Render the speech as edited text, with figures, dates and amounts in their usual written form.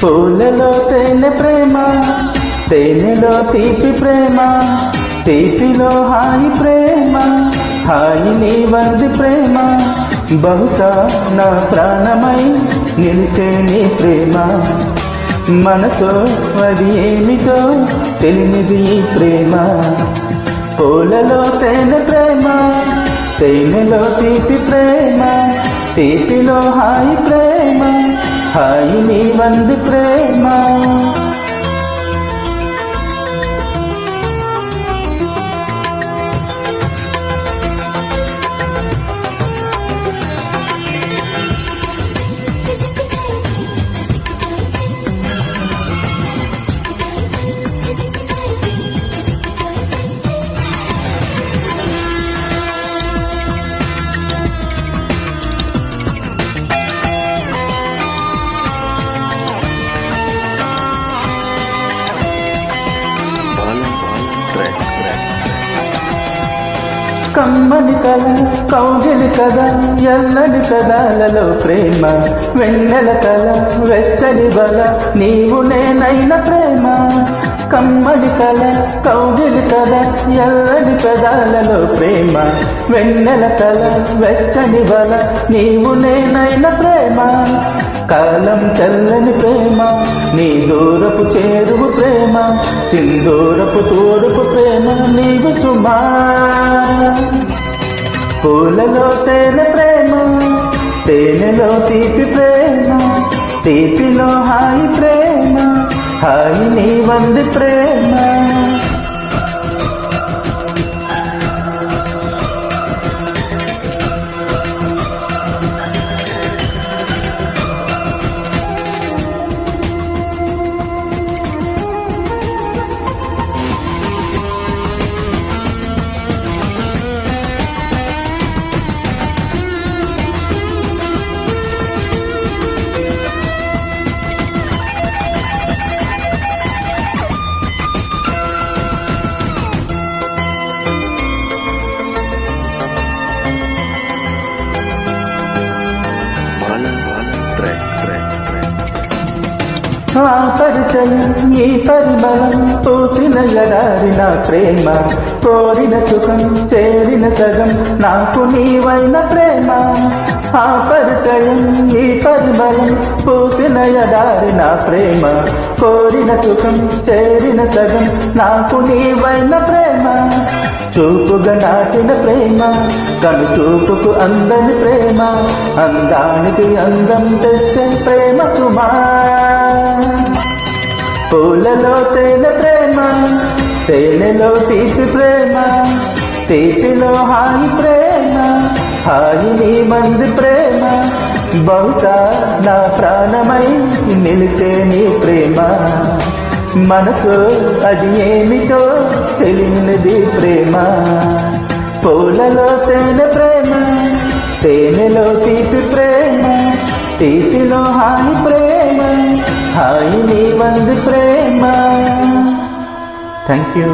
పూలలో తేనె ప్రేమ, తేనెలో తీపి ప్రేమ, తీపిలో హాయి ప్రేమ, హాయి నీ వంది ప్రేమ. బహుశా నా ప్రాణమై నిలిచే నీ ప్రేమ. మనసో అది ఏమిటో తెలియనిది ఈ ప్రేమ. పూలలో తేనె ప్రేమ, తేనెలో తీపి ప్రేమ, తీపిలో హాయి ప్రేమ, హాయి నీ వంది ప్రేమ. కమ్మని కల కౌగిలి కథ, ఎల్లడి కథలలో ప్రేమ, వెన్నెల కల వెచ్చని బల, నీవు నేనైన ప్రేమ. కమ్మని కల కౌగిలి కథ, ఎల్లడి కథలలో ప్రేమ, వెన్నెల కల వెచ్చని బల, నీవు నేనైన ప్రేమ. కాలం చల్లని ప్రేమ, నీ దూరపు చేరువు ప్రేమ, సింధూరపు తూరుపు ప్రేమ నీవు సుమా. పూలలో తేనె ప్రేమ, తేనెలో తీపి ప్రేమ, తీపిలో హాయి ప్రేమ, హాయి నీ వంది ప్రేమ. ఆ పరిచయం ఈ పరిమళం పూసిన ఎడారిన ప్రేమ, కోరిన సుఖం చేరిన సగం నాకు నీవైన ప్రేమ. ఆ పరిచయం ఈ పరిమళం పూసిన ఎడారిన ప్రేమ, కోరిన సుఖం చేరిన సగం నాకు నీవైన ప్రేమ. చూపుగా నాటిన ప్రేమ, కను చూపుకు అందని ప్రేమ, అందానికి అందం తెచ్చే ప్రేమ సుమా. పూలలో తేనె ప్రేమ, తేనెలో తీపి ప్రేమ, తీపిలో హాయి ప్రేమ, హాయి నీ మంది ప్రేమ. బహుశా నా ప్రాణమై నిలిచే నీ ప్రేమ. మనసు అది ఏమిటో తెలియనిది ప్రేమ. పూలలో తేనె ప్రేమ, తేనెలో తీపి ప్రేమ, తీపిలో హాయి ప్రేమ, హాయి నీ వంది ప్రేమ. Thank you.